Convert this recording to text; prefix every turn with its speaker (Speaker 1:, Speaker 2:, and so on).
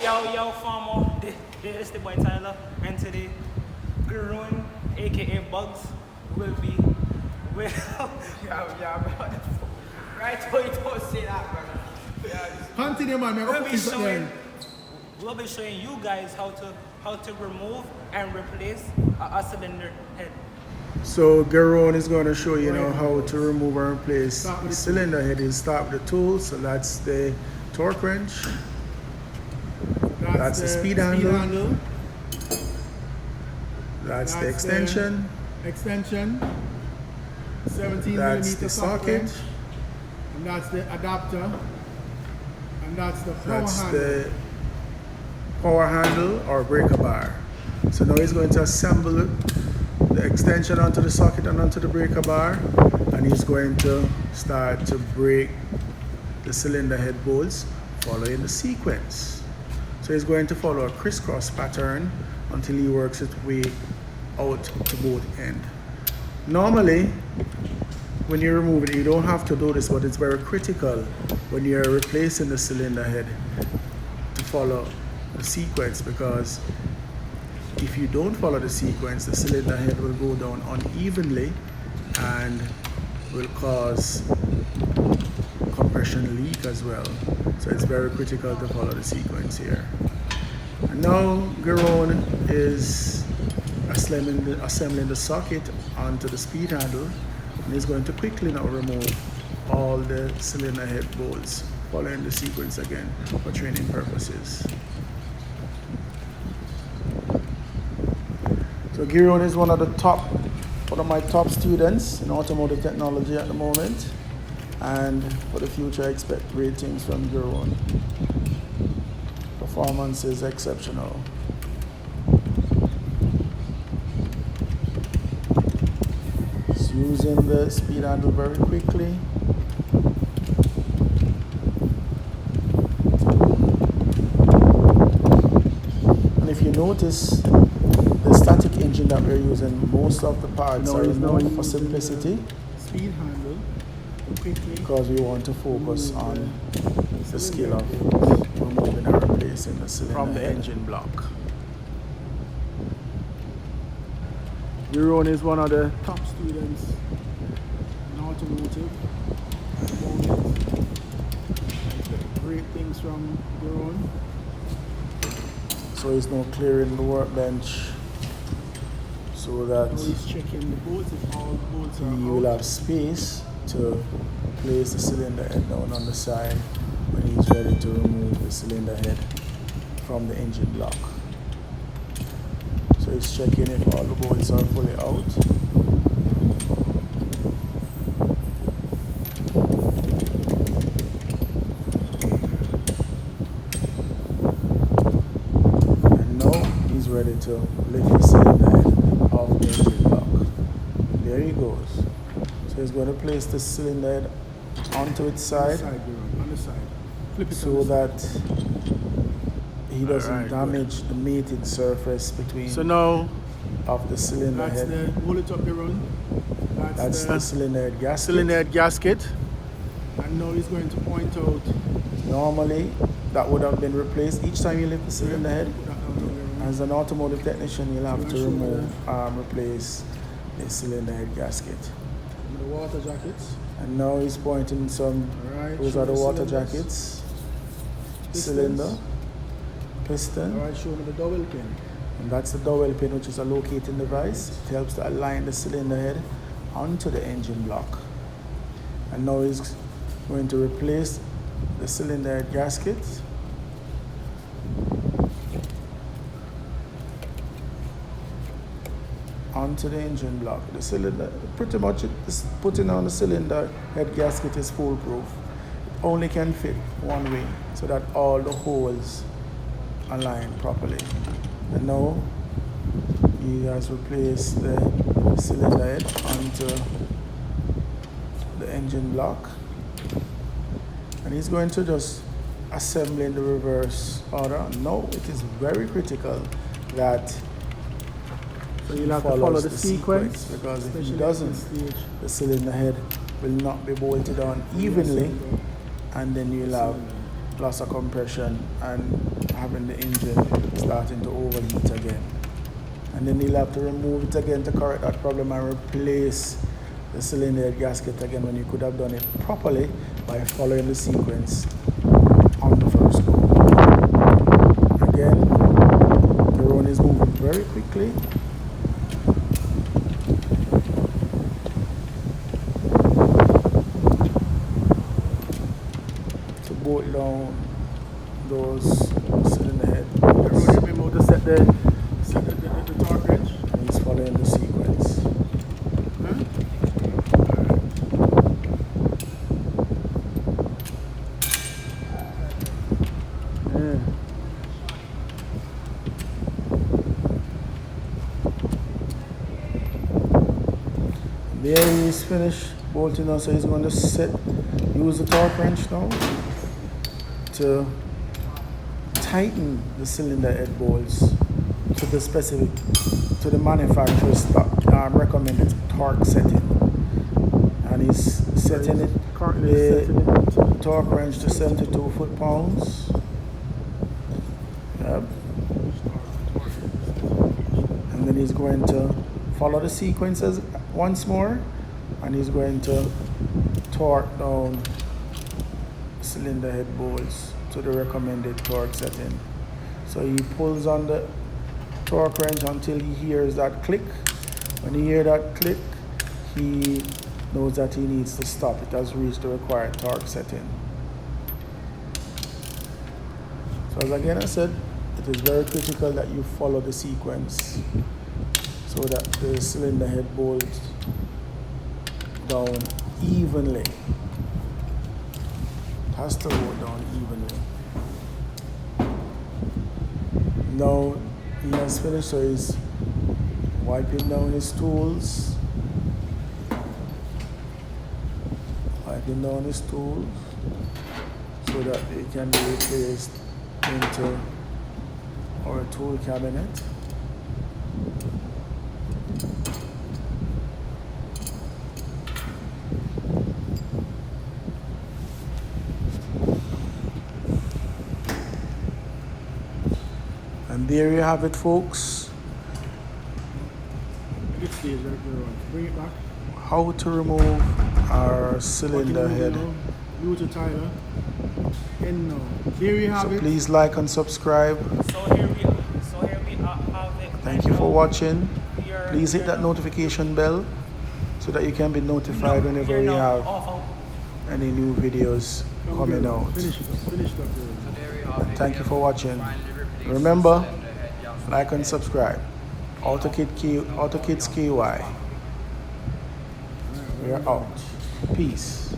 Speaker 1: Yo, farmer, this is the boy Tyler, and today, Gurun, aka Bugs, will be, well, bro. Right, so you don't say that, bro.
Speaker 2: Continue, man.
Speaker 1: We'll be showing you guys how to remove and replace a cylinder head.
Speaker 2: So Garon is going to show you now how to remove and replace the cylinder head. You start with the tool, so that's the torque wrench. That's the speed handle. That's the extension.
Speaker 3: 17
Speaker 2: That's
Speaker 3: millimeter
Speaker 2: the socket.
Speaker 3: And that's the adapter. And that's the power
Speaker 2: That's
Speaker 3: handle.
Speaker 2: the power handle or breaker bar. So now he's going to assemble the extension onto the socket and onto the breaker bar, and he's going to start to break the cylinder head bolts following the sequence. So he's going to follow a crisscross pattern until he works his way out to both ends. Normally, when you're removing it, you don't have to do this, but it's very critical when you're replacing the cylinder head to follow the sequence, because if you don't follow the sequence, the cylinder head will go down unevenly and will cause compression leak as well. So it's very critical to follow the sequence here. And now Garon is assembling the socket onto the speed handle, and he's going to quickly now remove all the cylinder head bolts, following the sequence again for training purposes. So Giron is one of my top students in automotive technology at the moment, and for the future I expect great things from Giron. Performance is exceptional. Just using the speed handle very quickly. And if you notice, the static engine that we're using, most of the parts are removed for simplicity,
Speaker 3: Speed handle. Quickly.
Speaker 2: because we want to focus on the skill of removing and replacing the cylinder
Speaker 3: From the
Speaker 2: head.
Speaker 3: engine block.
Speaker 2: Euron is one of the
Speaker 3: Top students in automotive at the moment. I expect great things from Garon.
Speaker 2: so he's now clearing the workbench so that
Speaker 3: Now he's checking the bolts, if all the bolts are
Speaker 2: he
Speaker 3: out.
Speaker 2: will have space to place the cylinder head down on the side when he's ready to remove the cylinder head from the engine block. So he's checking if all the bolts are fully out. And now he's ready to lift the cylinder head off the engine block. There he goes. So he's going to place the cylinder head onto its
Speaker 3: On the
Speaker 2: side
Speaker 3: side, Garon, on the side. Flip it on
Speaker 2: so
Speaker 3: the side.
Speaker 2: that he doesn't
Speaker 3: Alright,
Speaker 2: damage the mated surface between
Speaker 3: So now
Speaker 2: of the cylinder
Speaker 3: that's
Speaker 2: head.
Speaker 3: the hold it up, Garon.
Speaker 2: That's the cylinder head gasket.
Speaker 3: cylinder head gasket. And now he's going to point out.
Speaker 2: Normally, that would have been replaced each time you lift the cylinder head.
Speaker 3: Put that down there, Garon.
Speaker 2: As an automotive technician, you'll have
Speaker 3: So
Speaker 2: to
Speaker 3: I show
Speaker 2: remove, replace the cylinder head gasket.
Speaker 3: And the water jackets.
Speaker 2: And now he's pointing some.
Speaker 3: Alright.
Speaker 2: Those
Speaker 3: show
Speaker 2: are the
Speaker 3: me
Speaker 2: water
Speaker 3: cylinders.
Speaker 2: jackets.
Speaker 3: Pistons.
Speaker 2: Cylinder, piston.
Speaker 3: Alright, show me the dowel pin.
Speaker 2: And that's the dowel pin, which is a locating device. It helps to align the cylinder head onto the engine block. And now he's going to replace the cylinder head gasket. Onto the engine block. The cylinder, pretty much putting on the cylinder head gasket is foolproof. It only can fit one way so that all the holes align properly. And now he has replaced the cylinder head onto the engine block, and he's going to just assemble in the reverse order. Now it is very critical that
Speaker 3: So you'll have to
Speaker 2: follows
Speaker 3: follow the
Speaker 2: the
Speaker 3: sequence,
Speaker 2: because if he
Speaker 3: especially at
Speaker 2: doesn't,
Speaker 3: this stage.
Speaker 2: the cylinder head will not be bolted on evenly, and then you'll have loss of compression and having the starting to overheat again. And then he'll have to remove it again to correct that problem and replace the cylinder head gasket again, when you could have done it properly by following the sequence on the first go. Again, the drone is moving very quickly. To bolt down those cylinder head.
Speaker 3: Remember to set the torque wrench.
Speaker 2: And he's following the sequence.
Speaker 3: Huh?
Speaker 2: Yeah. There he's finished bolting now, so he's going to use the torque wrench now to tighten the cylinder head bolts to the manufacturer's recommended torque setting. And he's setting the torque wrench to 72 foot-pounds. Yep. And then he's going to follow the sequences once more, and he's going to torque down cylinder head bolts to the recommended torque setting. So he pulls on the torque wrench until he hears that click. When he hears that click, he knows that he needs to stop. It has reached the required torque setting. So as again I said, it is very critical that you follow the sequence so that the cylinder head bolts down evenly. It has to roll down evenly. Now he has finished, so he's wiping down his tools. Wiping down his tools so that they can be replaced into our tool cabinet. And there you have it, folks.
Speaker 3: Which stage are we on? Bring it back.
Speaker 2: How to remove our cylinder head.
Speaker 3: Use a Tyler. And now, there you have
Speaker 2: So
Speaker 3: it.
Speaker 2: please like and subscribe.
Speaker 1: So here we have it.
Speaker 2: Thank you for watching.
Speaker 1: We are-
Speaker 2: Please hit that notification bell so that you can be notified whenever we have any new videos coming out.
Speaker 3: Finish it up. Finish it up.
Speaker 2: And thank you for watching. Remember, like and subscribe. AutoKids KY. We are out. Peace.